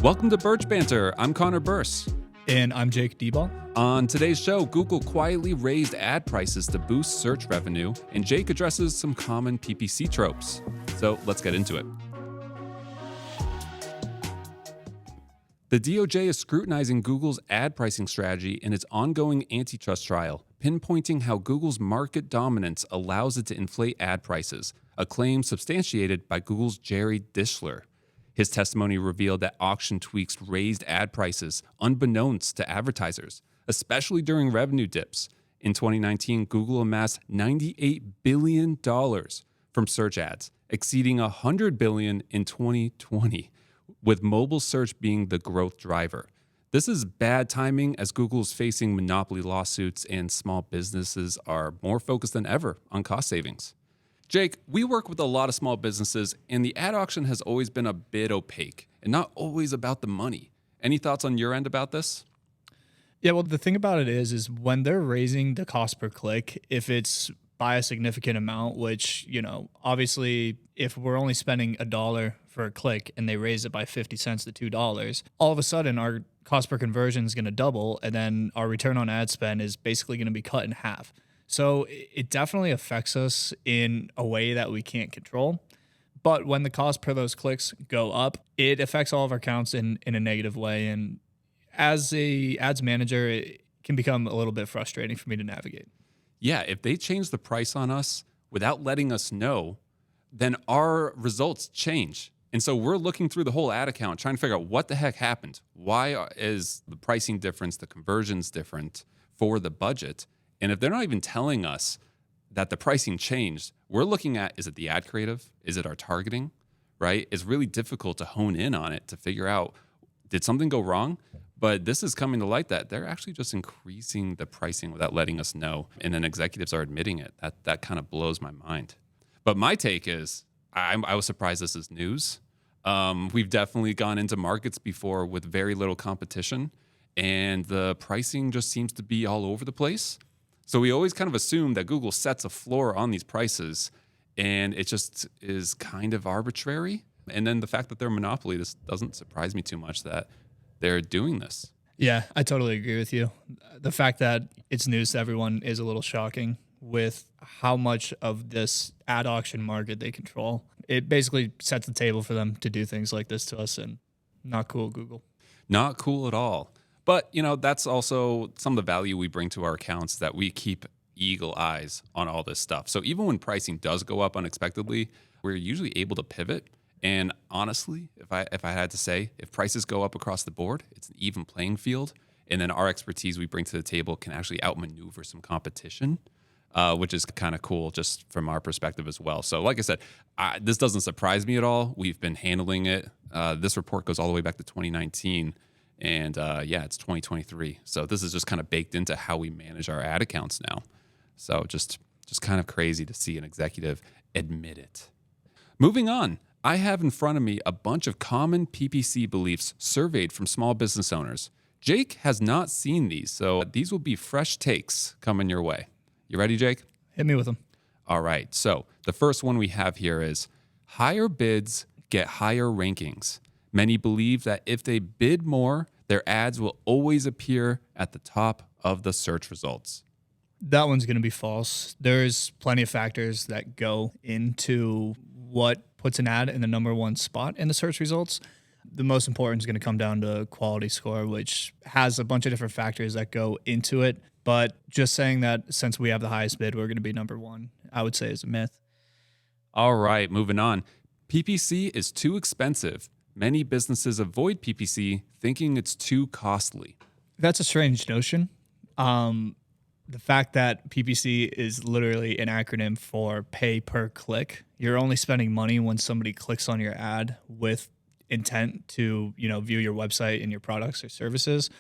Welcome to Birch Banter. I'm Connor Bearse. And I'm Jake Dieball. On today's show, Google quietly raised ad prices to boost search revenue, and Jake addresses some common PPC tropes. So let's get into it. The DOJ is scrutinizing Google's ad pricing strategy in its ongoing antitrust trial, pinpointing how Google's market dominance allows it to inflate ad prices, a claim substantiated by Google's Jerry Dischler. His testimony revealed that auction tweaks raised ad prices unbeknownst to advertisers, especially during revenue dips. In 2019, Google amassed $98 billion from search ads, exceeding $100 billion in 2020, with mobile search being the growth driver. This is bad timing as Google is facing monopoly lawsuits and small businesses are more focused than ever on cost savings. Jake, we work with a lot of small businesses, and the ad auction has always been a bit opaque and not always about the money. Any thoughts on your end about this? Yeah, well, the thing about it is when they're raising the cost per click, if it's by a significant amount, which, obviously, if we're only spending $1 for a click and they raise it by 50 cents to $2, all of a sudden our cost per conversion is going to double, and then our return on ad spend is basically going to be cut in half. So it definitely affects us in a way that we can't control. But when the cost per those clicks go up, it affects all of our counts in a negative way. And as a ads manager, it can become a little bit frustrating for me to navigate. Yeah, if they change the price on us without letting us know, then our results change. And so we're looking through the whole ad account, trying to figure out what the heck happened. Why is the pricing difference, the conversions different for the budget? And if they're not even telling us that the pricing changed, we're looking at, is it the ad creative? Is it our targeting, right? It's really difficult to hone in on it to figure out, did something go wrong? But this is coming to light that they're actually just increasing the pricing without letting us know. And then executives are admitting it. That kind of blows my mind. But my take is, I was surprised this is news. We've definitely gone into markets before with very little competition, and the pricing just seems to be all over the place. So we always kind of assume that Google sets a floor on these prices, and it just is kind of arbitrary. And then the fact that they're a monopoly, this doesn't surprise me too much that they're doing this. Yeah, I totally agree with you. The fact that it's news to everyone is a little shocking with how much of this ad auction market they control. It basically sets the table for them to do things like this to us, and not cool, Google. Not cool at all. But, that's also some of the value we bring to our accounts, that we keep eagle eyes on all this stuff. So even when pricing does go up unexpectedly, we're usually able to pivot. And honestly, if I had to say, if prices go up across the board, it's an even playing field. And then our expertise we bring to the table can actually outmaneuver some competition, which is kind of cool just from our perspective as well. So like I said, this doesn't surprise me at all. We've been handling it. This report goes all the way back to 2019. And it's 2023. So this is just kind of baked into how we manage our ad accounts now. So just kind of crazy to see an executive admit it. Moving on, I have in front of me a bunch of common PPC beliefs surveyed from small business owners. Jake has not seen these, so these will be fresh takes coming your way. You ready, Jake? Hit me with them. All right. So the first one we have here is higher bids get higher rankings. Many believe that if they bid more, their ads will always appear at the top of the search results. That one's going to be false. There's plenty of factors that go into what puts an ad in the number one spot in the search results. The most important is going to come down to quality score, which has a bunch of different factors that go into it. But just saying that since we have the highest bid, we're going to be number one, I would say is a myth. All right, moving on. PPC is too expensive. Many businesses avoid PPC thinking it's too costly. That's a strange notion. The fact that PPC is literally an acronym for pay per click. You're only spending money when somebody clicks on your ad with intent to, view your website and your products or services.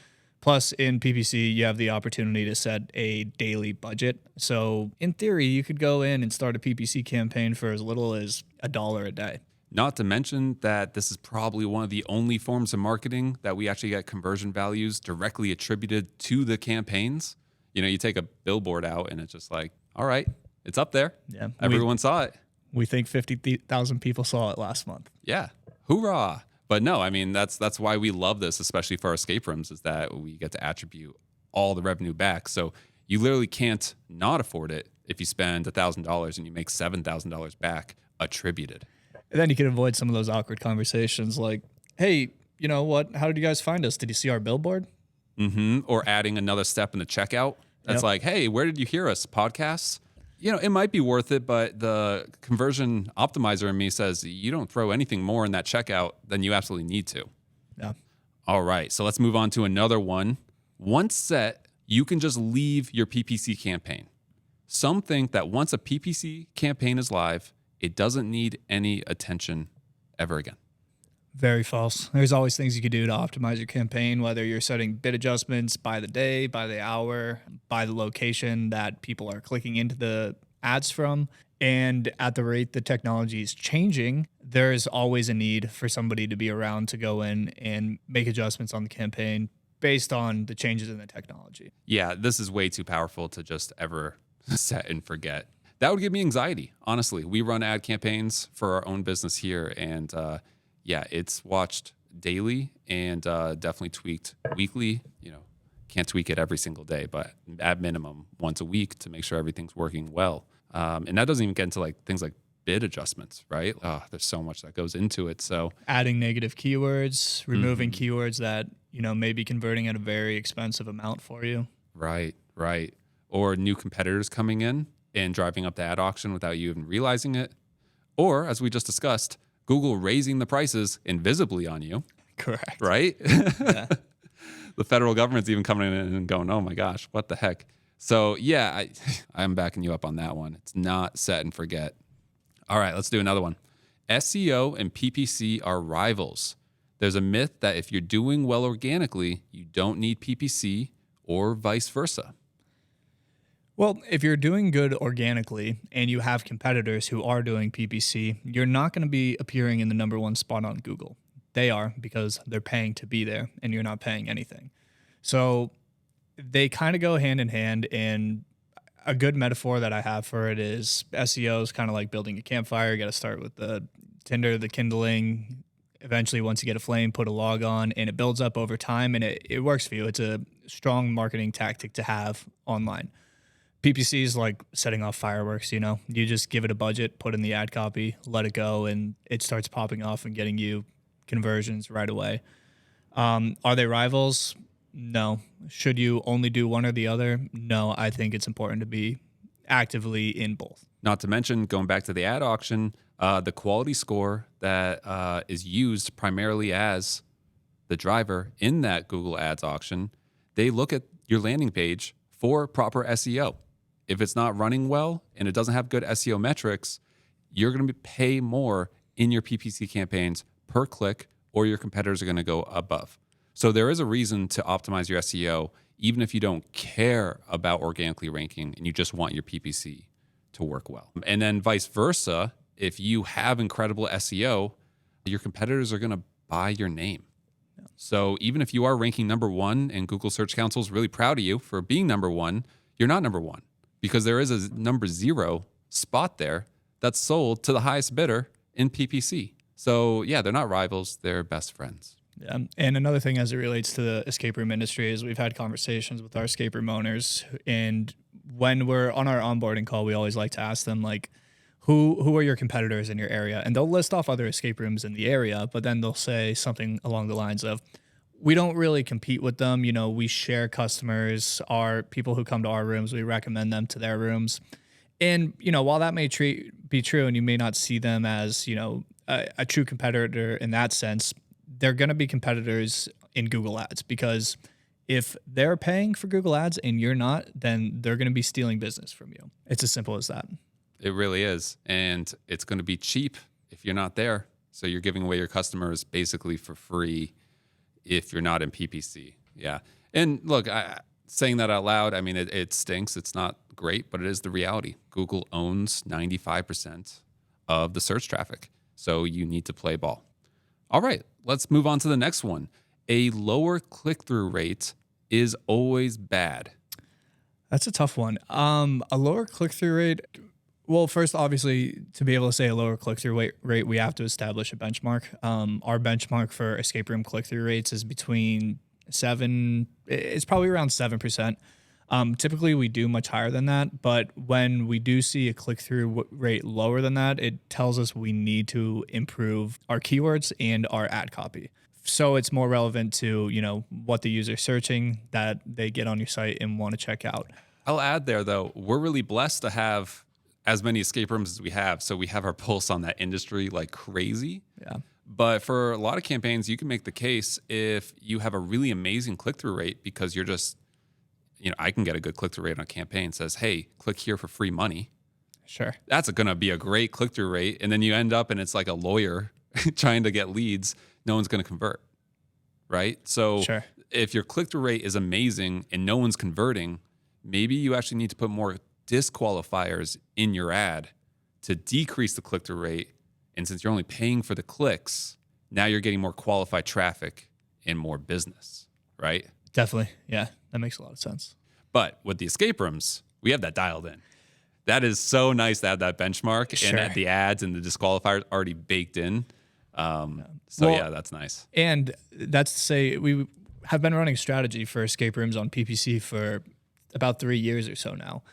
Plus, in PPC, you have the opportunity to set a daily budget. So in theory, you could go in and start a PPC campaign for as little as $1 a day. Not to mention that this is probably one of the only forms of marketing that we actually get conversion values directly attributed to the campaigns. You take a billboard out and it's just like, all right, it's up there. Yeah, everyone saw it. We think 50,000 people saw it last month. Yeah. Hoorah. But no, I mean, that's why we love this, especially for our escape rooms, is that we get to attribute all the revenue back. So you literally can't not afford it if you spend $1,000 and you make $7,000 back attributed. And then you can avoid some of those awkward conversations like, hey, you know what? How did you guys find us? Did you see our billboard? Or adding another step in the checkout. That's Yep. like, hey, where did you hear us? Podcasts? It might be worth it, but the conversion optimizer in me says you don't throw anything more in that checkout than you absolutely need to. Yeah. All right, so let's move on to another one. Once set, you can just leave your PPC campaign. Some think that once a PPC campaign is live, it doesn't need any attention ever again. Very false. There's always things you could do to optimize your campaign, whether you're setting bid adjustments by the day, by the hour, by the location that people are clicking into the ads from. And at the rate the technology is changing, there is always a need for somebody to be around to go in and make adjustments on the campaign based on the changes in the technology. Yeah, this is way too powerful to just ever set and forget. That would give me anxiety, honestly. We run ad campaigns for our own business here, and yeah, it's watched daily and definitely tweaked weekly. Can't tweak it every single day, but at minimum once a week to make sure everything's working well. And that doesn't even get into like things like bid adjustments, right? There's so much that goes into it. So adding negative keywords, removing keywords that, may be converting at a very expensive amount for you. Right. Or new competitors coming in and driving up the ad auction without you even realizing it. Or, as we just discussed, Google raising the prices invisibly on you. Correct. Right? Yeah. The federal government's even coming in and going, oh my gosh, what the heck? So yeah, I'm backing you up on that one. It's not set and forget. All right, let's do another one. SEO and PPC are rivals. There's a myth that if you're doing well organically, you don't need PPC or vice versa. Well, if you're doing good organically and you have competitors who are doing PPC, you're not going to be appearing in the number one spot on Google. They are, because they're paying to be there and you're not paying anything. So they kind of go hand in hand. And a good metaphor that I have for it is SEO is kind of like building a campfire. You got to start with the tinder, the kindling. Eventually, once you get a flame, put a log on, and it builds up over time, and it works for you. It's a strong marketing tactic to have online. PPC is like setting off fireworks, you just give it a budget, put in the ad copy, let it go, and it starts popping off and getting you conversions right away. Are they rivals? No. Should you only do one or the other? No, I think it's important to be actively in both. Not to mention, going back to the ad auction, the quality score that is used primarily as the driver in that Google Ads auction, they look at your landing page for proper SEO. If it's not running well and it doesn't have good SEO metrics, you're going to pay more in your PPC campaigns per click, or your competitors are going to go above. So there is a reason to optimize your SEO, even if you don't care about organically ranking and you just want your PPC to work well. And then vice versa, if you have incredible SEO, your competitors are going to buy your name. So even if you are ranking number one and Google Search Council is really proud of you for being number one, you're not number one, because there is a number 0 spot there that's sold to the highest bidder in PPC. So yeah, they're not rivals, they're best friends. Yeah. And another thing as it relates to the escape room industry is we've had conversations with our escape room owners, and when we're on our onboarding call, we always like to ask them, like, who are your competitors in your area? And they'll list off other escape rooms in the area, but then they'll say something along the lines of, we don't really compete with them. We share customers. Our people who come to our rooms, we recommend them to their rooms. And, while that may be true and you may not see them as, a true competitor in that sense, they're going to be competitors in Google Ads, because if they're paying for Google Ads and you're not, then they're going to be stealing business from you. It's as simple as that. It really is. And it's going to be cheap if you're not there. So you're giving away your customers basically for free if you're not in PPC. Yeah. And look, saying that out loud, I mean, it stinks. It's not great, but it is the reality. Google owns 95% of the search traffic. So you need to play ball. All right, let's move on to the next one. A lower click-through rate is always bad. That's a tough one. A lower click-through rate, Well, first, obviously, to be able to say a lower click-through rate, we have to establish a benchmark. Our benchmark for escape room click-through rates is between it's probably around 7%. Typically, we do much higher than that, but when we do see a click-through rate lower than that, it tells us we need to improve our keywords and our ad copy. So it's more relevant to, what the user's searching that they get on your site and want to check out. I'll add there, though, we're really blessed to have as many escape rooms as we have. So we have our pulse on that industry like crazy. Yeah. But for a lot of campaigns, you can make the case if you have a really amazing click-through rate because you're just, I can get a good click-through rate on a campaign that says, hey, click here for free money. Sure. That's going to be a great click-through rate. And then you end up and it's like a lawyer trying to get leads. No one's going to convert, right? So Sure. If your click-through rate is amazing and no one's converting, maybe you actually need to put more disqualifiers in your ad to decrease the click-through rate. And since you're only paying for the clicks, now you're getting more qualified traffic and more business, right? Definitely. Yeah, that makes a lot of sense. But with the escape rooms, we have that dialed in. That is so nice to have that benchmark Sure. and the ads and the disqualifiers already baked in. That's nice. And that's to say we have been running strategy for escape rooms on PPC for about 3 years or so now.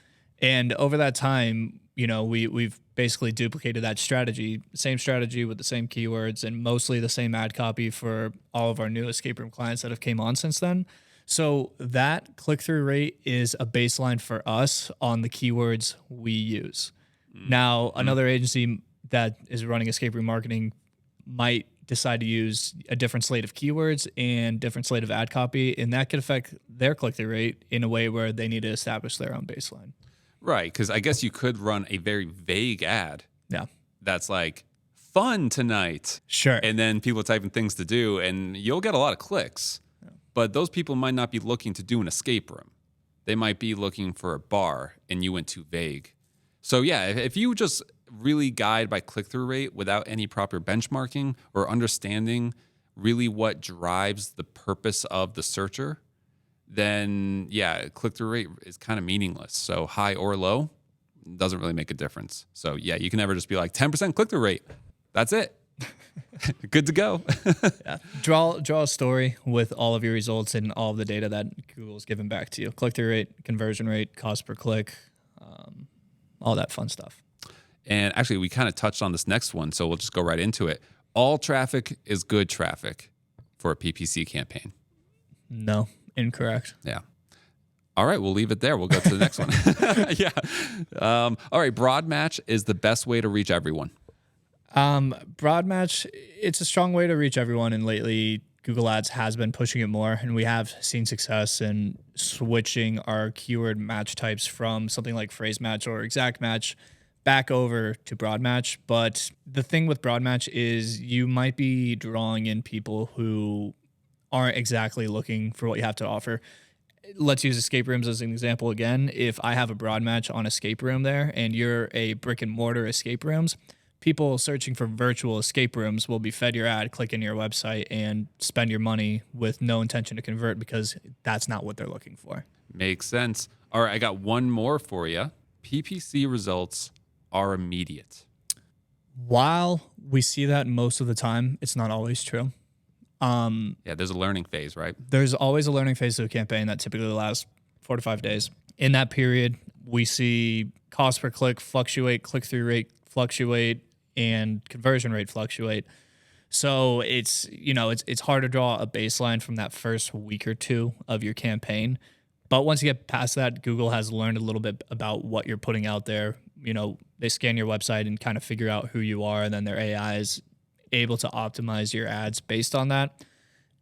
And over that time, we've basically duplicated that strategy, same strategy with the same keywords and mostly the same ad copy for all of our new escape room clients that have came on since then. So that click-through rate is a baseline for us on the keywords we use. Now, another agency that is running escape room marketing might decide to use a different slate of keywords and different slate of ad copy, and that could affect their click-through rate in a way where they need to establish their own baseline. Right, because I guess you could run a very vague ad. Yeah. That's like, fun tonight. Sure. And then people type in things to do, and you'll get a lot of clicks. Yeah. But those people might not be looking to do an escape room. They might be looking for a bar, and you went too vague. So yeah, if you just really guide by click-through rate without any proper benchmarking or understanding really what drives the purpose of the searcher, then yeah, click-through rate is kind of meaningless. So high or low doesn't really make a difference. So yeah, you can never just be like 10% click-through rate. That's it. Good to go. Yeah. Draw a story with all of your results and all of the data that Google's given back to you. Click-through rate, conversion rate, cost per click, all that fun stuff. And actually, we kind of touched on this next one, so we'll just go right into it. All traffic is good traffic for a PPC campaign. No. Incorrect. Yeah. All right, we'll leave it there. We'll go to the next one. Yeah. All right, broad match is the best way to reach everyone. Broad match, it's a strong way to reach everyone, and lately Google Ads has been pushing it more, and we have seen success in switching our keyword match types from something like phrase match or exact match back over to broad match. But the thing with broad match is you might be drawing in people who aren't exactly looking for what you have to offer. Let's use escape rooms as an example again. If I have a broad match on escape room there and you're a brick and mortar escape rooms, people searching for virtual escape rooms will be fed your ad, click in your website, and spend your money with no intention to convert because that's not what they're looking for. Makes sense. All right, I got one more for you. PPC results are immediate. While we see that most of the time, it's not always true. Yeah, there's a learning phase, right? There's always a learning phase to a campaign that typically lasts 4 to 5 days. In that period, we see cost per click fluctuate, click-through rate fluctuate, and conversion rate fluctuate. So it's hard to draw a baseline from that first week or two of your campaign. But once you get past that, Google has learned a little bit about what you're putting out there. They scan your website and kind of figure out who you are, and then their AI is able to optimize your ads based on that.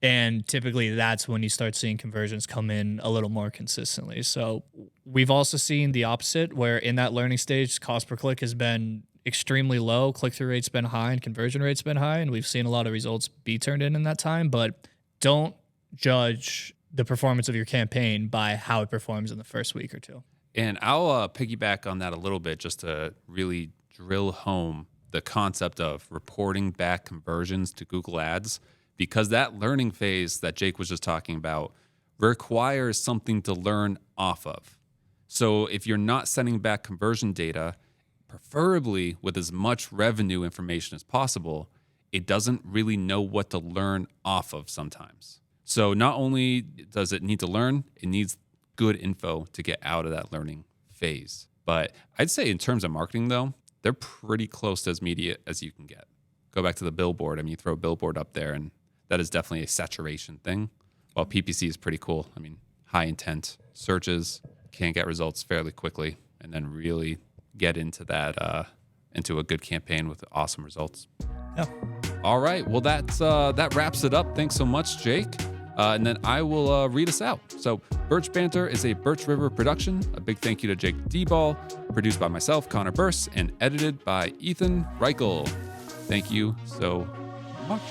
And typically that's when you start seeing conversions come in a little more consistently. So we've also seen the opposite, where in that learning stage, cost per click has been extremely low, click-through rate's been high, and conversion rate's been high, and we've seen a lot of results be turned in that time. But don't judge the performance of your campaign by how it performs in the first week or two. And I'll piggyback on that a little bit just to really drill home the concept of reporting back conversions to Google Ads, because that learning phase that Jake was just talking about requires something to learn off of. So if you're not sending back conversion data, preferably with as much revenue information as possible, it doesn't really know what to learn off of sometimes. So not only does it need to learn, it needs good info to get out of that learning phase. But I'd say in terms of marketing, though, they're pretty close to as immediate as you can get. Go back to the billboard. I mean, you throw a billboard up there, and that is definitely a saturation thing. While PPC is pretty cool. I mean, high intent searches, can get results fairly quickly, and then really get into that, into a good campaign with awesome results. Yeah. All right. Well, that wraps it up. Thanks so much, Jake. And then I will read us out. So Birch Banter is a Birch River production. A big thank you to Jake Dieball, produced by myself, Connor Bearse, and edited by Ethan Reichel. Thank you so much.